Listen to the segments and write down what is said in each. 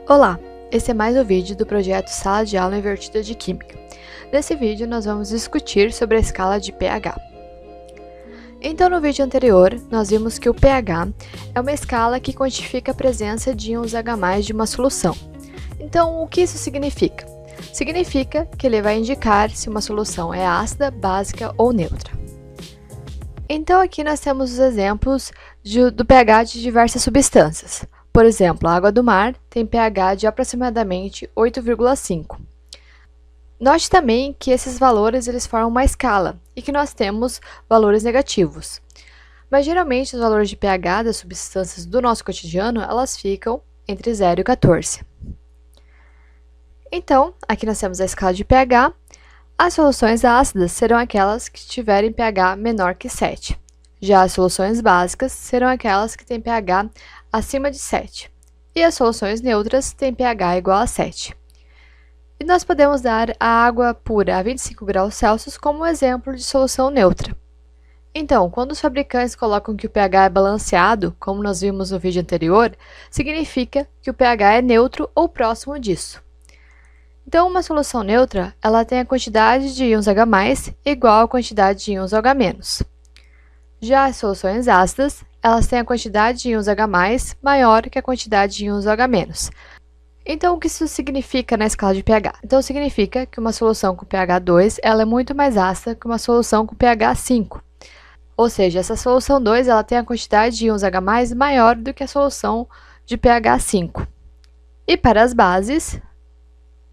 Olá, esse é mais um vídeo do projeto Sala de Aula Invertida de Química. Nesse vídeo nós vamos discutir sobre a escala de pH. Então no vídeo anterior nós vimos que o pH é uma escala que quantifica a presença de íons H+ de uma solução. Então o que isso significa? Significa que ele vai indicar se uma solução é ácida, básica ou neutra. Então aqui nós temos os exemplos do pH de diversas substâncias. Por exemplo, a água do mar tem pH de aproximadamente 8,5. Note também que esses valores eles formam uma escala e que nós temos valores negativos. Mas geralmente os valores de pH das substâncias do nosso cotidiano, elas ficam entre 0 e 14. Então, aqui nós temos a escala de pH. As soluções ácidas serão aquelas que tiverem pH menor que 7. Já as soluções básicas serão aquelas que têm pH acima de 7. E as soluções neutras têm pH igual a 7. E nós podemos dar a água pura a 25 graus Celsius como exemplo de solução neutra. Então, quando os fabricantes colocam que o pH é balanceado, como nós vimos no vídeo anterior, significa que o pH é neutro ou próximo disso. Então, uma solução neutra, ela tem a quantidade de íons H+ igual à quantidade de íons OH-. Já as soluções ácidas, elas têm a quantidade de íons H+ maior que a quantidade de íons OH-. Então, o que isso significa na escala de pH? Então, significa que uma solução com pH 2 ela é muito mais ácida que uma solução com pH 5. Ou seja, essa solução 2 ela tem a quantidade de íons H+ maior do que a solução de pH 5. E para as bases,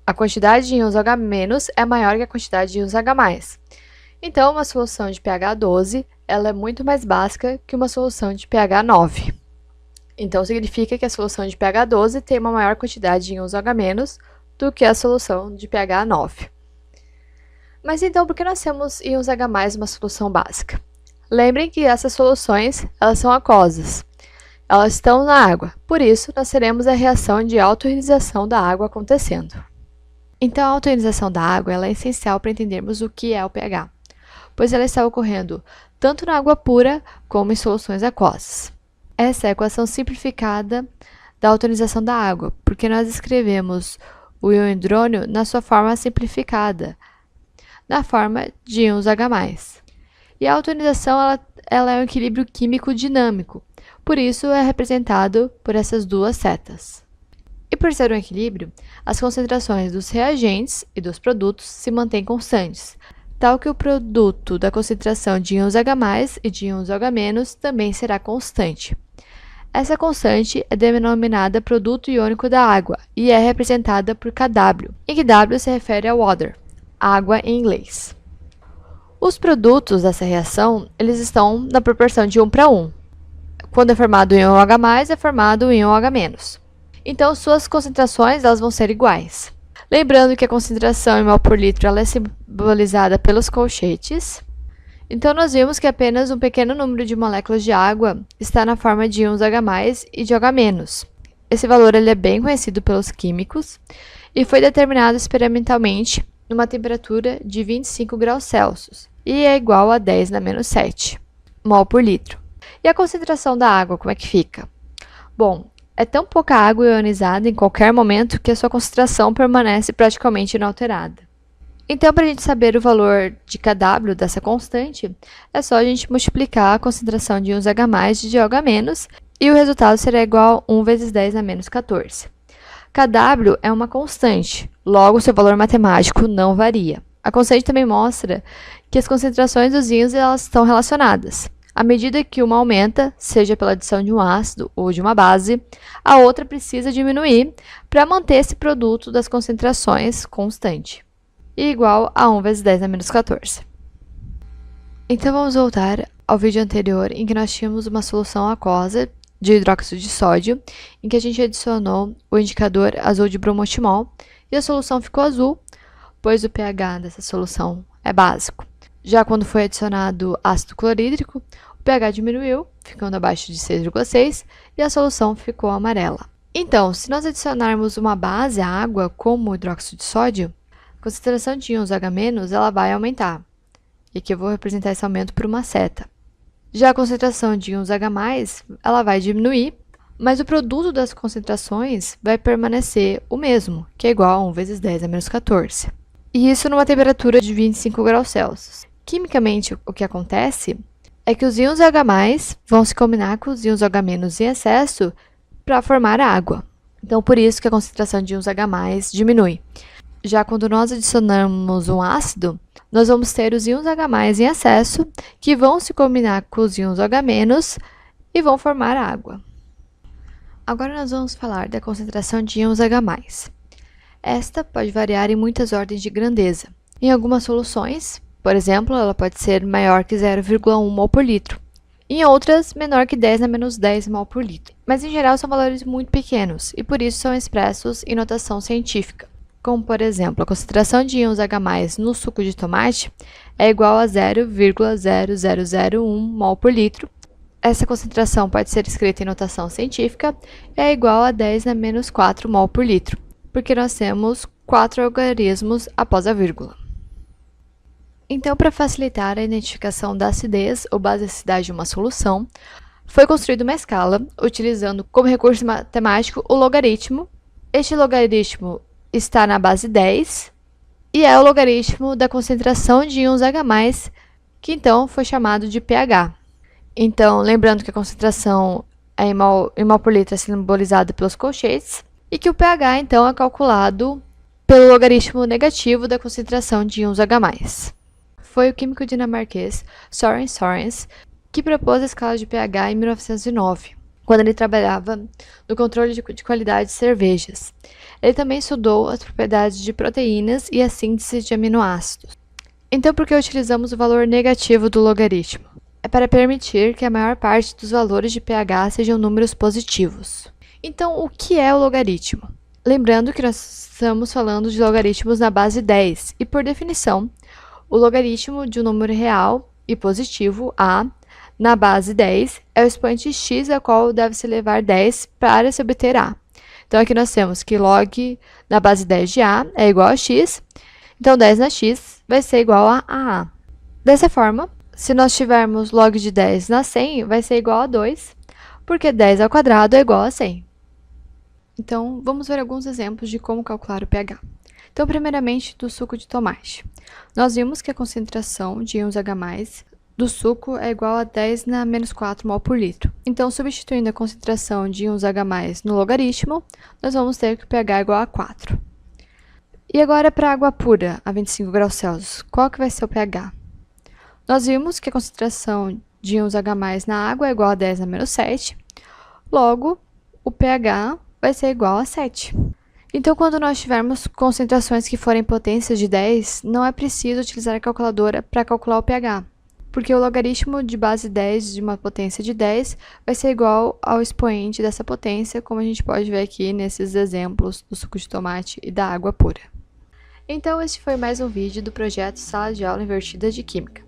a quantidade de íons OH- é maior que a quantidade de íons H+. Então, uma solução de pH 12 ela é muito mais básica que uma solução de pH 9. Então, significa que a solução de pH 12 tem uma maior quantidade de íons OH- do que a solução de pH 9. Mas então, por que nós temos íons H+ numa solução básica? Lembrem que essas soluções elas são aquosas. Elas estão na água, por isso nós teremos a reação de autoionização da água acontecendo. Então, a autoionização da água ela é essencial para entendermos o que é o pH, pois ela está ocorrendo tanto na água pura como em soluções aquosas. Essa é a equação simplificada da autoionização da água, porque nós escrevemos o íon hidrônio na sua forma simplificada, na forma de íons H+. E a autoionização ela é um equilíbrio químico dinâmico, por isso é representado por essas duas setas. E por ser um equilíbrio, as concentrações dos reagentes e dos produtos se mantêm constantes, tal que o produto da concentração de íons H+ e de íons OH- também será constante. Essa constante é denominada produto iônico da água e é representada por Kw, em que W se refere a water, água em inglês. Os produtos dessa reação eles estão na proporção de 1 para 1. Quando é formado o íon H+, é formado o íon OH-. Então, suas concentrações elas vão ser iguais. Lembrando que a concentração em mol por litro ela é simbolizada pelos colchetes. Então, nós vimos que apenas um pequeno número de moléculas de água está na forma de íons H+ e de OH-. Esse valor ele é bem conhecido pelos químicos e foi determinado experimentalmente numa temperatura de 25 graus Celsius e é igual a 10⁻⁷ mol por litro. E a concentração da água, como é que fica? Bom, é tão pouca água ionizada em qualquer momento que a sua concentração permanece praticamente inalterada. Então, para a gente saber o valor de Kw dessa constante, é só a gente multiplicar a concentração de íons H+ de OH- e o resultado será igual a 1 vezes 10⁻⁴. Kw é uma constante, logo seu valor matemático não varia. A constante também mostra que as concentrações dos íons elas estão relacionadas. À medida que uma aumenta, seja pela adição de um ácido ou de uma base, a outra precisa diminuir para manter esse produto das concentrações constante, e igual a 1 vezes 10⁻⁴. Então, vamos voltar ao vídeo anterior, em que nós tínhamos uma solução aquosa de hidróxido de sódio, em que a gente adicionou o indicador azul de bromotimol, e a solução ficou azul, pois o pH dessa solução é básico. Já quando foi adicionado ácido clorídrico, o pH diminuiu, ficando abaixo de 6,6, e a solução ficou amarela. Então, se nós adicionarmos uma base à água, como o hidróxido de sódio, a concentração de íons H- ela vai aumentar. E aqui eu vou representar esse aumento por uma seta. Já a concentração de íons H+, ela vai diminuir, mas o produto das concentrações vai permanecer o mesmo, que é igual a 1 vezes 10 a menos 14. E isso numa temperatura de 25 graus Celsius. Quimicamente, o que acontece é que os íons H+, vão se combinar com os íons H- em excesso para formar água. Então, por isso que a concentração de íons H+ diminui. Já quando nós adicionamos um ácido, nós vamos ter os íons H+ em excesso, que vão se combinar com os íons H- e vão formar água. Agora nós vamos falar da concentração de íons H+. Esta pode variar em muitas ordens de grandeza. Em algumas soluções, por exemplo, ela pode ser maior que 0,1 mol por litro. Em outras, menor que 10 na menos 10 mol por litro. Mas, em geral, são valores muito pequenos e, por isso, são expressos em notação científica. Como, por exemplo, a concentração de íons H+ no suco de tomate é igual a 0,0001 mol por litro. Essa concentração pode ser escrita em notação científica e é igual a 10 na menos 4 mol por litro, porque nós temos 4 algarismos após a vírgula. Então, para facilitar a identificação da acidez ou basicidade de uma solução, foi construída uma escala utilizando como recurso matemático o logaritmo. Este logaritmo está na base 10 e é o logaritmo da concentração de íons H+, que então foi chamado de pH. Então, lembrando que a concentração em mol por litro é simbolizada pelos colchetes e que o pH, então, é calculado pelo logaritmo negativo da concentração de íons H+. Foi o químico dinamarquês Søren Sorens que propôs a escala de pH em 1909, quando ele trabalhava no controle de qualidade de cervejas. Ele também estudou as propriedades de proteínas e a síntese de aminoácidos. Então, por que utilizamos o valor negativo do logaritmo? É para permitir que a maior parte dos valores de pH sejam números positivos. Então, o que é o logaritmo? Lembrando que nós estamos falando de logaritmos na base 10, e por definição, o logaritmo de um número real e positivo, a, na base 10, é o expoente x a qual deve-se levar 10 para se obter a. Então, aqui nós temos que log na base 10 de a é igual a x, então 10 na x vai ser igual a. Dessa forma, se nós tivermos log de 10 na 100, vai ser igual a 2, porque 10 ao quadrado é igual a 100. Então, vamos ver alguns exemplos de como calcular o pH. Então, primeiramente, do suco de tomate. Nós vimos que a concentração de íons H+ do suco é igual a 10 na menos 4 mol por litro. Então, substituindo a concentração de íons H+ no logaritmo, nós vamos ter que o pH é igual a 4. E agora, para água pura, a 25 graus Celsius, qual que vai ser o pH? Nós vimos que a concentração de íons H+ na água é igual a 10 na menos 7, logo, o pH vai ser igual a 7. Então, quando nós tivermos concentrações que forem potências de 10, não é preciso utilizar a calculadora para calcular o pH, porque o logaritmo de base 10 de uma potência de 10 vai ser igual ao expoente dessa potência, como a gente pode ver aqui nesses exemplos do suco de tomate e da água pura. Então, este foi mais um vídeo do projeto Sala de Aula Invertida de Química.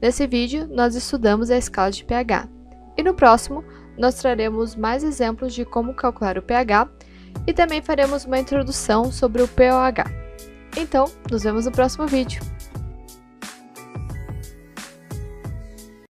Nesse vídeo, nós estudamos a escala de pH, e no próximo, nós traremos mais exemplos de como calcular o pH e também faremos uma introdução sobre o pOH. Então, nos vemos no próximo vídeo.